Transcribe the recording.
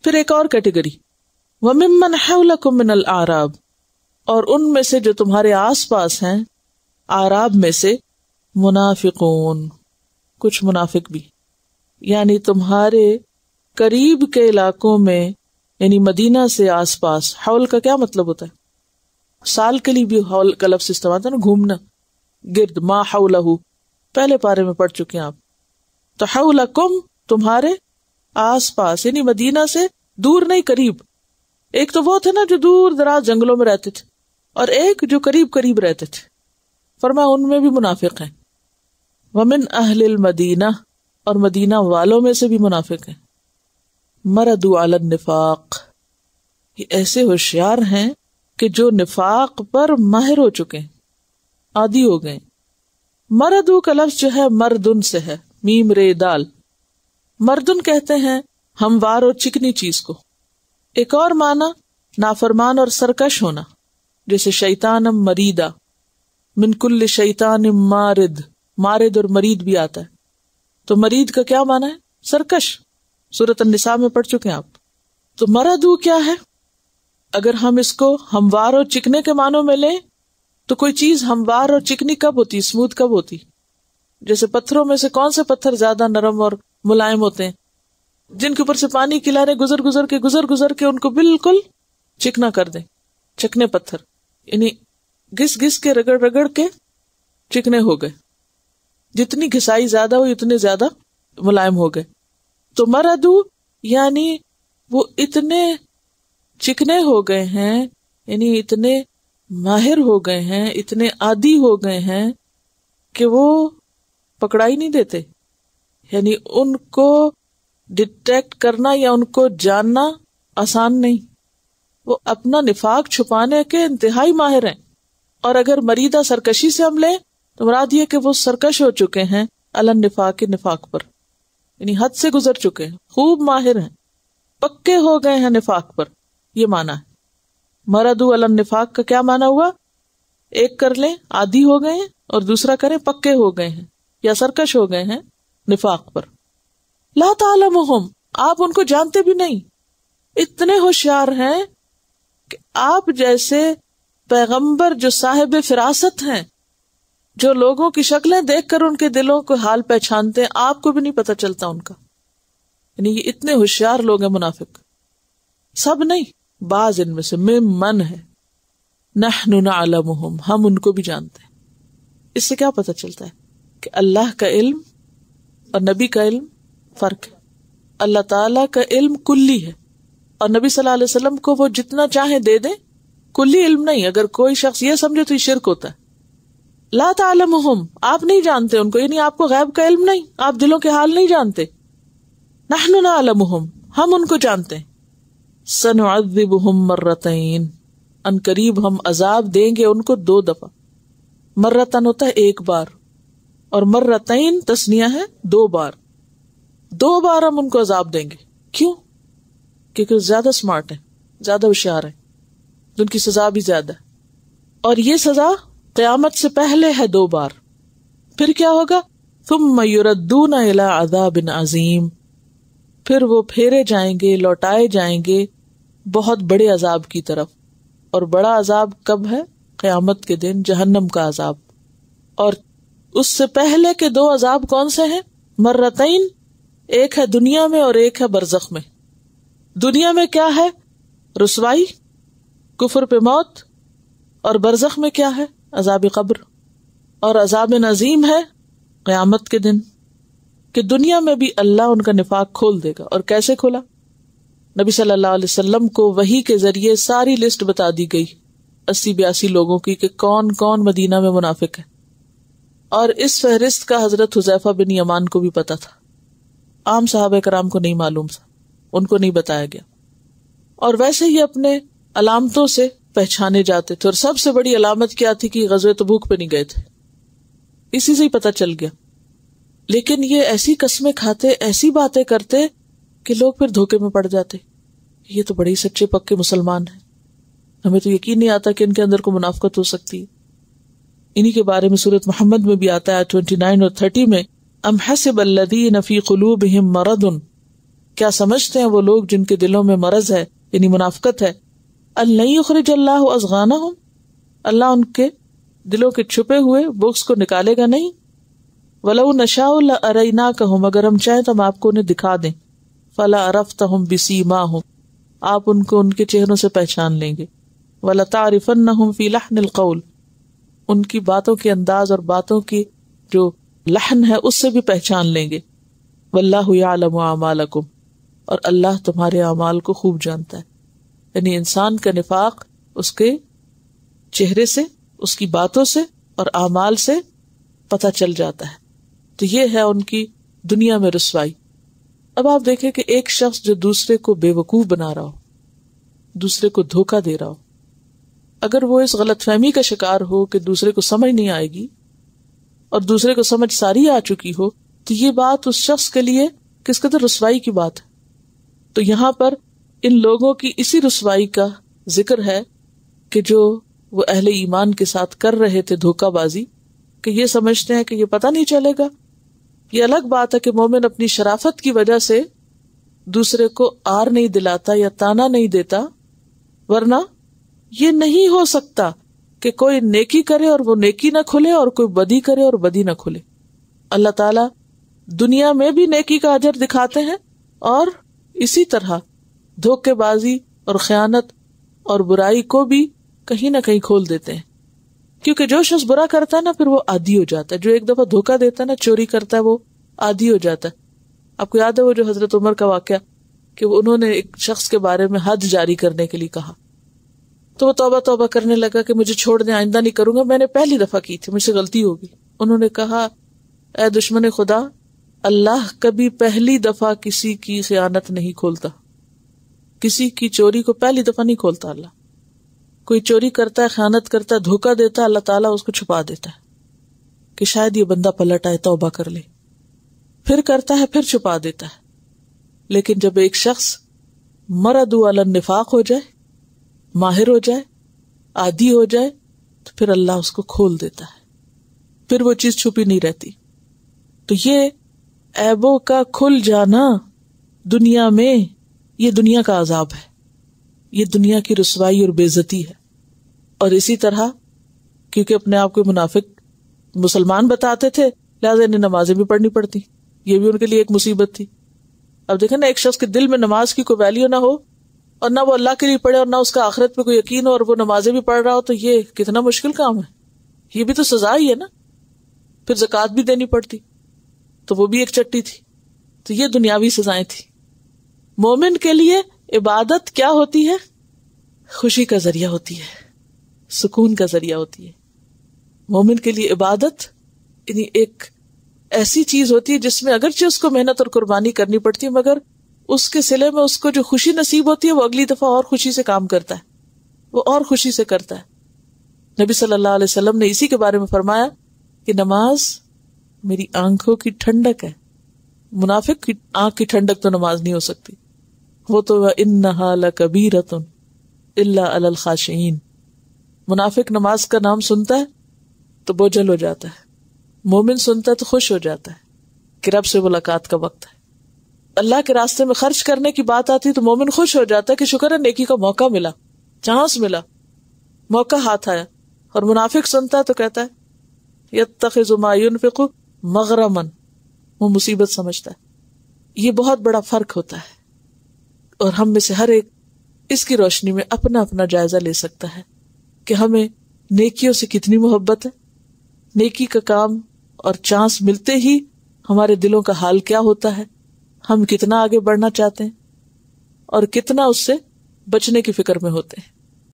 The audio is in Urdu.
پھر ایک اور کیٹیگری، وَمِمَّنْ حَوْلَكُمْ مِنَ الْأَعْرَابِ، اور ان میں سے جو تمہارے آس پاس ہیں اعراب میں سے، منافقون، کچھ منافق بھی، یعنی تمہارے قریب کے علاقوں میں، یعنی مدینہ سے آس پاس. حول کا کیا مطلب ہوتا ہے؟ سال کے لیے بھی حول کا لفظ استعمال ہوتا ہے نا، گھومنا، گرد، ما حولہ، پہلے پارے میں پڑھ چکے ہیں آپ. تو حولکم تمہارے آس پاس، یعنی مدینہ سے دور نہیں، قریب. ایک تو وہ تھے نا جو دور دراز جنگلوں میں رہتے تھے، اور ایک جو قریب قریب رہتے تھے. فرمایا ان میں بھی منافق ہیں. ومن اہل المدینہ، اور مدینہ والوں میں سے بھی منافق ہیں. مردوا علی النفاق، یہ ایسے ہوشیار ہیں کہ جو نفاق پر ماہر ہو چکے ہیں، عادی ہو گئے. مردو کا لفظ جو ہے مردن سے ہے، میم رے دال. مردن کہتے ہیں ہموار اور چکنی چیز کو. ایک اور معنی نافرمان اور سرکش ہونا، جیسے شیطانم مریدا، من کل شیطان مارد، مارد اور مرید بھی آتا ہے. تو مرید کا کیا معنی ہے؟ سرکش. سورۃ النساء میں پڑھ چکے ہیں آپ. تو مردو کیا ہے؟ اگر ہم اس کو ہموار اور چکنے کے معنوں میں لیں تو کوئی چیز ہموار اور چکنی کب ہوتی، اسموتھ کب ہوتی؟ جیسے پتھروں میں سے کون سے پتھر زیادہ نرم اور ملائم ہوتے ہیں؟ جن کے اوپر سے پانی کی لہریں گزر گزر کے ان کو بالکل چکنا کر دیں، چکنے پتھر، یعنی گھس گھس کے رگڑ رگڑ کے چکنے ہو گئے. جتنی گھسائی زیادہ ہوئی اتنے زیادہ ملائم ہو گئے. تو مردو یعنی وہ اتنے چکنے ہو گئے ہیں، یعنی اتنے ماہر ہو گئے ہیں، اتنے عادی ہو گئے ہیں کہ وہ پکڑائی نہیں دیتے. یعنی ان کو ڈیٹیکٹ کرنا یا ان کو جاننا آسان نہیں. وہ اپنا نفاق چھپانے کے انتہائی ماہر ہیں. اور اگر مریدہ سرکشی سے ہم لیں تو مراد یہ کہ وہ سرکش ہو چکے ہیں علی النفاق، نفاق پر، یعنی حد سے گزر چکے ہیں، خوب ماہر ہیں، پکے ہو گئے ہیں نفاق پر. یہ معنی ہے. مردو علی النفاق کا کیا معنی ہوا؟ ایک کر لیں عادی ہو گئے ہیں، اور دوسرا کریں پکے ہو گئے ہیں یا سرکش ہو گئے ہیں نفاق پر. لا تعلمہم، آپ ان کو جانتے بھی نہیں. اتنے ہوشیار ہیں کہ آپ جیسے پیغمبر جو صاحب فراست ہیں، جو لوگوں کی شکلیں دیکھ کر ان کے دلوں کو حال پہچانتے ہیں، آپ کو بھی نہیں پتہ چلتا ان کا. یعنی یہ اتنے ہوشیار لوگ ہیں منافق. سب نہیں، بعض ان میں سے من ہے. نحن نعلمہم، ہم ان کو بھی جانتے ہیں. اس سے کیا پتہ چلتا ہے کہ اللہ کا علم اور نبی کا علم فرق ہے. اللہ تعالیٰ کا علم کلی ہے، اور نبی صلی اللہ علیہ وسلم کو وہ جتنا چاہیں دے دیں، کلی علم نہیں. اگر کوئی شخص یہ سمجھے تو یہ شرک ہوتا ہے. لا تعلمہم، آپ نہیں جانتے ان کو، یعنی آپ کو غیب کا علم نہیں، آپ دلوں کے حال نہیں جانتے. نحن نعلمہم، ہم ان کو جانتے ہیں. سنعذبہم مرتین، ان قریب ہم عذاب دیں گے ان کو 2 دفعہ. مرتن ہوتا ہے ایک بار، اور مرتین تسنیہ ہے 2 بار. 2 بار ہم ان کو عذاب دیں گے. کیوں؟ کیونکہ زیادہ سمارٹ ہیں، زیادہ ہوشیار ہیں، ان کی سزا بھی زیادہ ہے. اور یہ سزا قیامت سے پہلے ہے 2 بار. پھر کیا ہوگا؟ ثم یردون الی عذاب عظیم، پھر وہ پھیرے جائیں گے، لوٹائے جائیں گے بہت بڑے عذاب کی طرف. اور بڑا عذاب کب ہے؟ قیامت کے دن، جہنم کا عذاب. اور اس سے پہلے کے 2 عذاب کون سے ہیں؟ مرتین، ایک ہے دنیا میں اور ایک ہے برزخ میں. دنیا میں کیا ہے؟ رسوائی، کفر پہ موت. اور برزخ میں کیا ہے؟ عذاب قبر. اور عذاب عظیم ہے قیامت کے دن، کہ دنیا میں بھی اللہ ان کا نفاق کھول دے گا. اور کیسے کھولا؟ نبی صلی اللہ علیہ وسلم کو وحی کے ذریعے ساری لسٹ بتا دی گئی 80-82 لوگوں کی کہ کون کون مدینہ میں منافق ہے. اور اس فہرست کا حضرت حذیفہ بن یمان کو بھی پتا تھا. عام صحابہ کرام کو نہیں معلوم تھا، ان کو نہیں بتایا گیا. اور ویسے ہی اپنے علامتوں سے پہچانے جاتے تھے. اور سب سے بڑی علامت کیا تھی کہ غزوہ تبوک پہ نہیں گئے تھے، اسی سے ہی پتا چل گیا. لیکن یہ ایسی قسمیں کھاتے، ایسی باتیں کرتے کہ لوگ پھر دھوکے میں پڑ جاتے. یہ تو بڑے سچے پکے مسلمان ہیں، ہمیں تو یقین نہیں آتا کہ ان کے اندر کو منافقت ہو سکتی ہے. انہی کے بارے میں سورۃ محمد میں بھی آتا ہے 29 اور 30 میں، ام حسب الذین فی قلوبہم مرض، کیا سمجھتے ہیں وہ لوگ جن کے دلوں میں مرض ہے یعنی منافقت ہے، لن یخرج اللہ اضغانہم، اللہ ان کے دلوں کے چھپے ہوئے بغض کو نکالے گا نہیں، ولو نشاء لاریناکہم، اگر ہم چاہیں تو ہم آپ کو انہیں دکھا دیں، فلا عرفتہم بسیماہم، آپ ان کو ان کے چہروں سے پہچان لیں گے، ولتعرفنہم فی لحن القول، ان کی باتوں کے انداز اور باتوں کی جو لحن ہے اس سے بھی پہچان لیں گے، واللہ یعلم اعمالکم، اور اللہ تمہارے اعمال کو خوب جانتا ہے. یعنی انسان کا نفاق اس کے چہرے سے، اس کی باتوں سے اور اعمال سے پتہ چل جاتا ہے. تو یہ ہے ان کی دنیا میں رسوائی. اب آپ دیکھیں کہ ایک شخص جو دوسرے کو بے وقوف بنا رہا ہو، دوسرے کو دھوکہ دے رہا ہو، اگر وہ اس غلط فہمی کا شکار ہو کہ دوسرے کو سمجھ نہیں آئے گی اور دوسرے کو سمجھ ساری آ چکی ہو، تو یہ بات اس شخص کے لیے کس قدر رسوائی کی بات ہے. تو یہاں پر ان لوگوں کی اسی رسوائی کا ذکر ہے کہ جو وہ اہل ایمان کے ساتھ کر رہے تھے دھوکہ بازی، کہ یہ سمجھتے ہیں کہ یہ پتہ نہیں چلے گا. یہ الگ بات ہے کہ مومن اپنی شرافت کی وجہ سے دوسرے کو آر نہیں دلاتا یا تانا نہیں دیتا، ورنہ یہ نہیں ہو سکتا کہ کوئی نیکی کرے اور وہ نیکی نہ کھلے اور کوئی بدی کرے اور بدی نہ کھلے. اللہ تعالیٰ دنیا میں بھی نیکی کا اجر دکھاتے ہیں اور اسی طرح دھوکے بازی اور خیانت اور برائی کو بھی کہیں نہ کہیں کھول دیتے ہیں. کیونکہ جو شخص برا کرتا ہے نا پھر وہ عادی ہو جاتا ہے. جو ایک دفعہ دھوکہ دیتا ہے نا، چوری کرتا ہے، وہ عادی ہو جاتا ہے. آپ کو یاد ہے وہ جو حضرت عمر کا واقعہ کہ انہوں نے ایک شخص کے بارے میں حد جاری کرنے کے لیے کہا تو وہ توبہ کرنے لگا کہ مجھے چھوڑ دیں، آئندہ نہیں کروں گا، میں نے پہلی دفعہ کی تھی، مجھ سے غلطی ہوگی. انہوں نے کہا اے دشمن خدا، اللہ کبھی پہلی دفعہ کسی کی خیانت نہیں کھولتا، کسی کی چوری کو پہلی دفعہ نہیں کھولتا. اللہ کوئی چوری کرتا ہے، خیانت کرتا ہے، دھوکہ دیتا ہے، اللہ تعالیٰ اس کو چھپا دیتا ہے کہ شاید یہ بندہ پلٹ آئے، توبہ کر لے، پھر کرتا ہے، پھر چھپا دیتا ہے. لیکن جب ایک شخص مردو علی النفاق ہو جائے، ماہر ہو جائے، عادی ہو جائے، تو پھر اللہ اس کو کھول دیتا ہے، پھر وہ چیز چھپی نہیں رہتی. تو یہ عیبوں کا کھل جانا دنیا میں، یہ دنیا کا عذاب ہے، یہ دنیا کی رسوائی اور بے عزتی ہے. اور اسی طرح کیونکہ اپنے آپ کو منافق مسلمان بتاتے تھے، لہٰذا انہیں نمازیں بھی پڑھنی پڑتی، یہ بھی ان کے لیے ایک مصیبت تھی. اب دیکھیں نا، ایک شخص کے دل میں نماز کی کوئی ویلیو نہ ہو اور نہ وہ اللہ کے لیے پڑھے اور نہ اس کا آخرت پہ کوئی یقین ہو اور وہ نمازیں بھی پڑھ رہا ہو، تو یہ کتنا مشکل کام ہے. یہ بھی تو سزا ہی ہے نا. پھر زکوٰۃ بھی دینی پڑتی، تو وہ بھی ایک چٹی تھی. تو یہ دنیاوی سزائیں تھی. مومن کے لیے عبادت کیا ہوتی ہے؟ خوشی کا ذریعہ ہوتی ہے، سکون کا ذریعہ ہوتی ہے. مومن کے لیے عبادت یعنی ایک ایسی چیز ہوتی ہے جس میں اگرچہ اس کو محنت اور قربانی کرنی پڑتی ہے، مگر اس کے صلے میں اس کو جو خوشی نصیب ہوتی ہے وہ اگلی دفعہ اور خوشی سے کام کرتا ہے، وہ اور خوشی سے کرتا ہے. نبی صلی اللہ علیہ وسلم نے اسی کے بارے میں فرمایا کہ نماز میری آنکھوں کی ٹھنڈک ہے. منافق کی آنکھ کی ٹھنڈک تو نماز نہیں ہو سکتی. وہ تو وَإِنَّهَا لَكَبِيرَةٌ إِلَّا عَلَى الْخَاشِعِينَ. منافق نماز کا نام سنتا ہے تو بوجھل ہو جاتا ہے، مومن سنتا ہے تو خوش ہو جاتا ہے کہ رب سے ملاقات کا وقت ہے. اللہ کے راستے میں خرچ کرنے کی بات آتی تو مومن خوش ہو جاتا ہے کہ شکر ہے نیکی کا موقع ملا، چانس ملا، موقع ہاتھ آیا. اور منافق سنتا ہے تو کہتا ہے یتخذ ما ينفق مغرما، وہ مصیبت سمجھتا ہے. یہ بہت بڑا فرق ہوتا ہے اور ہم میں سے ہر ایک اس کی روشنی میں اپنا اپنا جائزہ لے سکتا ہے کہ ہمیں نیکیوں سے کتنی محبت ہے، نیکی کا کام اور چانس ملتے ہی ہمارے دلوں کا حال کیا ہوتا ہے، ہم کتنا آگے بڑھنا چاہتے ہیں اور کتنا اس سے بچنے کی فکر میں ہوتے ہیں.